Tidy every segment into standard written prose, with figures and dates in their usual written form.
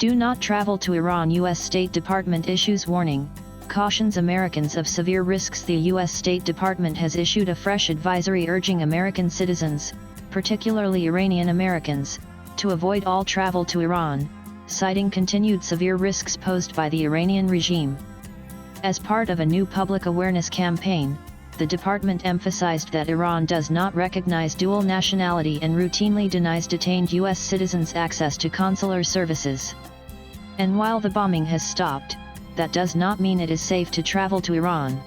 Do not travel to Iran. U.S. State Department issues warning, cautions Americans of severe risks. The U.S. State Department has issued a fresh advisory urging American citizens, particularly Iranian Americans, to avoid all travel to Iran, citing continued severe risks posed by the Iranian regime. As part of a new public awareness campaign, the department emphasized that Iran does not recognize dual nationality and routinely denies detained U.S. citizens access to consular services. And while the bombing has stopped, that does not mean it is safe to travel to Iran.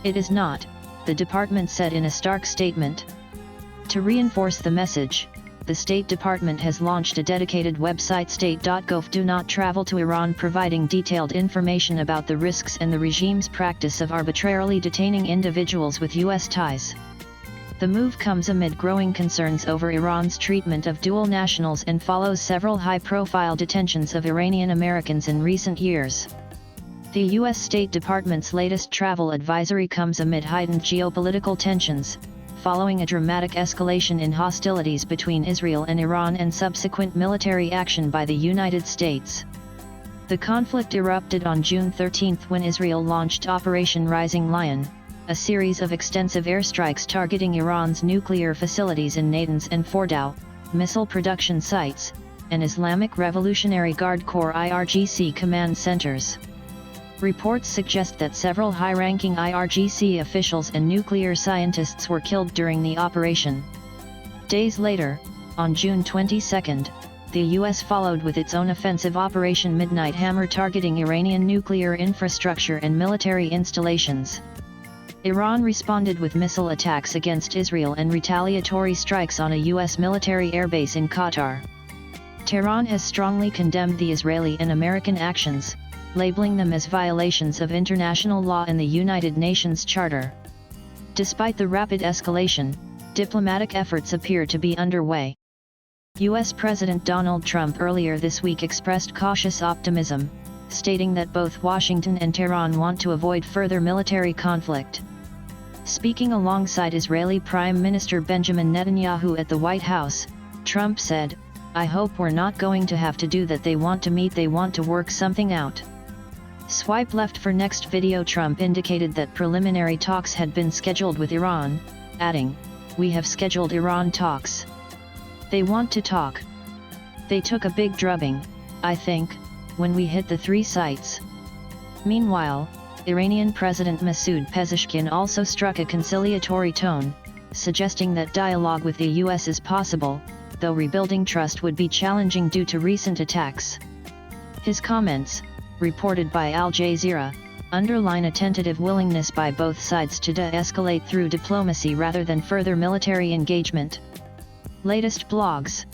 It is not, the department said in a stark statement. To reinforce the message, the State Department has launched a dedicated website, state.gov. Do not travel to Iran, providing detailed information about the risks and the regime's practice of arbitrarily detaining individuals with U.S. ties. The move comes amid growing concerns over Iran's treatment of dual nationals and follows several high-profile detentions of Iranian Americans in recent years. The U.S. State Department's latest travel advisory comes amid heightened geopolitical tensions, following a dramatic escalation in hostilities between Israel and Iran and subsequent military action by the United States. The conflict erupted on June 13 when Israel launched Operation Rising Lion, a series of extensive airstrikes targeting Iran's nuclear facilities in Natanz and Fordow, missile production sites, and Islamic Revolutionary Guard Corps IRGC command centers. Reports suggest that several high-ranking IRGC officials and nuclear scientists were killed during the operation. Days later, on June 22, the U.S. followed with its own offensive Operation Midnight Hammer targeting Iranian nuclear infrastructure and military installations. Iran responded with missile attacks against Israel and retaliatory strikes on a U.S. military airbase in Qatar. Tehran has strongly condemned the Israeli and American actions, labeling them as violations of international law and the United Nations Charter. Despite the rapid escalation, diplomatic efforts appear to be underway. U.S. President Donald Trump earlier this week expressed cautious optimism, stating that both Washington and Tehran want to avoid further military conflict. Speaking alongside Israeli Prime Minister Benjamin Netanyahu at the White House, Trump said, "I hope we're not going to have to do that. They want to meet, they want to work something out." Swipe left for next video. Trump indicated that preliminary talks had been scheduled with Iran, adding, "We have scheduled Iran talks. They want to talk. They took a big drubbing, I think, when we hit the 3 sites." Meanwhile, Iranian President Masoud Pezeshkian also struck a conciliatory tone, suggesting that dialogue with the U.S. is possible, though rebuilding trust would be challenging due to recent attacks. His comments, reported by Al Jazeera, underline a tentative willingness by both sides to de-escalate through diplomacy rather than further military engagement. Latest blogs.